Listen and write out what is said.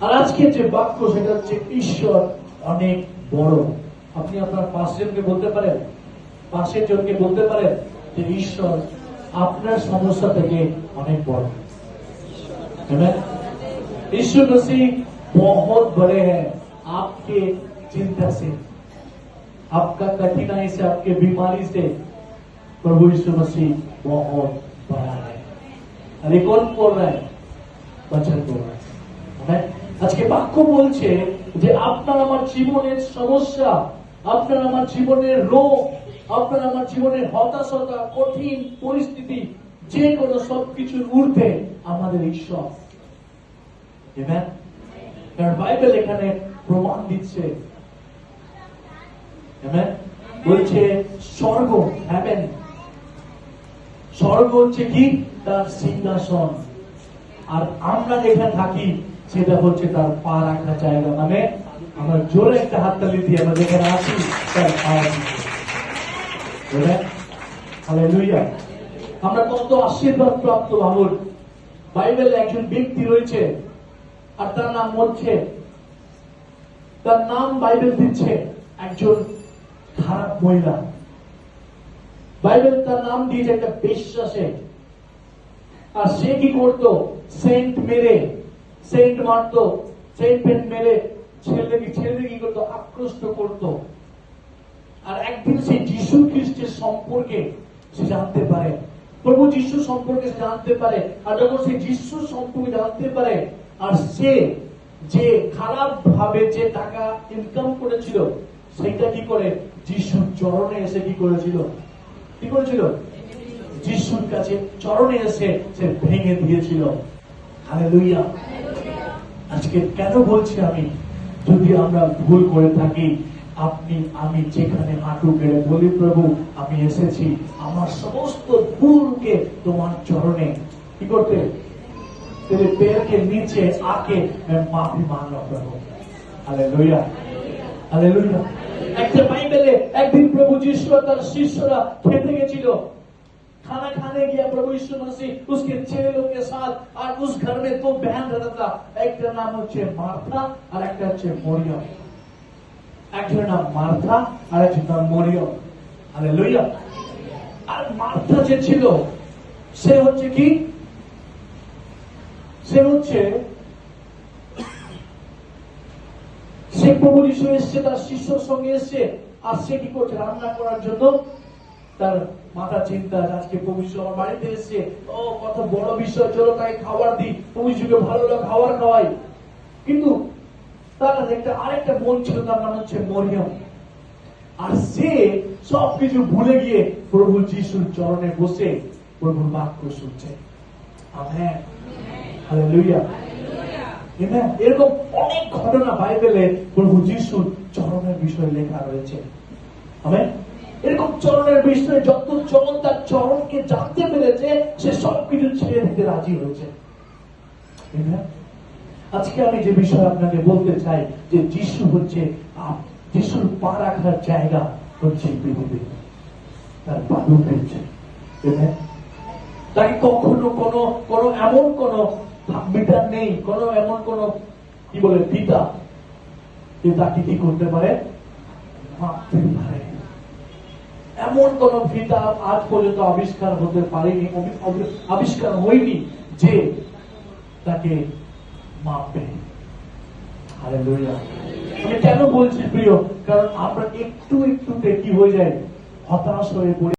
আর আজকে যে বাক্য সেটা হচ্ছে ঈশ্বর অনেক বড়। আপনি আপনার পাশেরকে বলতে পারেন, পাশের জনকে বলতে পারেন যে ঈশ্বর আপনার সমস্যা থেকে অনেক বড়। यीशु मसीह बहुत बड़े हैं आपके चिंता से, आपका कठिनाई से, आपके बीमारी से। प्रभु यीशु मसीह बहुत बड़ा है। अरे कौन बोल रहा है? वचन बोल रहा है। আজকে বাক্য বলছে যে আপনার আমার জীবনের সমস্যা, আপনার আমার জীবনের রোগ, আপনার আমার জীবনের হতাশতা, কঠিন পরিস্থিতি, যে কোনো সবকিছুর ঊর্ধ্বে আমাদের ঈশ্বর। আমেন। কারণ বাইবেল এখানে প্রমাণ দিচ্ছে, আমেন, বলছে স্বর্গ, হেভেন, স্বর্গ হচ্ছে কি? তার সিংহাসন। আর আমরা যেখানে থাকি সেটা হচ্ছে তার পা রাখার জায়গা। মানে আমরা জোরে একটা হাততালি দিয়ে আমরা যেখানে আছি তার পা রাখি। হালেলুয়া। আমরা কত আশীর্বাদ প্রাপ্ত ভাবুন। বাইবেলে একজন ব্যক্তি রয়েছে আর তার নাম হচ্ছে, তার নাম বাইবেল দিচ্ছে একজন খারাপ মহিলা। বাইবেল তার নাম দিয়েছে একটা বেশ্যাসে। আর সে কি করতো? সেন্ট মেরে, সেন্ট মারতো, সেন্ট পেন মেরে ছেলেদের কি করতো? আকৃষ্ট করতো। আর একদিন সে যিশু খ্রিস্টের সম্পর্কে সে জানতে পারে, প্রভু যিশু সম্পর্কে জানতে পারে। আর যখন সে যিশু সম্পর্কে জানতে পারে, আর সে যে খারাপ ভাবে যে টাকা ইনকাম করেছিল সেটা কি করে? যিশুর চরণে এসে কি করেছিল? কি করেছিল? যিশুর কাছে চরণে এসে সে ভেঙে দিয়েছিল। হালেলুয়া। আজকে কেন বলছি আমি, যদি আমরা ভুল করে থাকি, আপনি আমি যেখানে হাঁটু গেড়ে বলি, প্রভু আমি এসেছি আমার সমস্ত ভুলকে তোমার চরণে কি করতে? तेरे पैर के नीचे आके मैं माफी मांग रहा हूं प्रभु। Hallelujah, hallelujah. একটা বাইবেলে একদিন প্রভু যিশু তার শিষ্যরা খেতে গেছিল। खाना खाने गया प्रभु यीशु मसीह उसके चेलों के साथ। और उस घर में दो बहन रहता था, एक का नाम হচ্ছে মার্থা আর একটা হচ্ছে মরিয়ম। একজনের নাম মার্থা আর একজনের নাম মরিয়ম। হালেলুয়া। আর মার্থা যে ছিল সে হচ্ছে কি? সে হচ্ছে, সে প্রভু যিশু এসছে তার শিষ্যর সঙ্গে এসছে। আর সে কি করছে? রান্না করার জন্য তার মাথা চিন্তা, আজকে প্রভু যিশু আমার বাড়িতে এসছে, ও কত বড় বিষয়, চলো তাই খাবার দিই, প্রভু যিশুকে ভালো লাগে খাবার খাওয়াই। কিন্তু তার একটা আরেকটা বোন ছিল, তার নাম হচ্ছে মরিয়ম। আর সে সবকিছু ভুলে গিয়ে প্রভু যিশুর চরণে বসে প্রভুর বাক্য শুনছে। Amen, hallelujah, amen. এরকম অনেক ঘটনা বাইবেলে প্রভু যিশুর চরণের বিষয়ে লেখা রয়েছে। আমেন। এরকম চরণের বিষয়ে যত জন তার চরণকে জানতে পেরেছে, সে সবকিছু ছেড়ে দিতে রাজি হয়েছে। আজকে আমি যে বিষয় আপনাকে বলতে চাই, যে যিশু হচ্ছে, যিশুর পা রাখার জায়গা হচ্ছে পৃথিবী, তার বালু পেয়েছে। তাকে কখনো কোনো এমন কোন বিটার নেই, কোনো এমন কোন কি বলে পিতা যে তাকে কি করতে পারে? মাপতে পারে। এমন কোন পিতা আজ পর্যন্ত আবিষ্কার হতে পারেনি, আবিষ্কার হয়নি যে তাকে মাপবে। হালেলুয়া। আমি কেন বলছি প্রিয়? কারণ আমরা একটু একটুতে কি হয়ে যায়? হতাশ হয়ে পড়ি।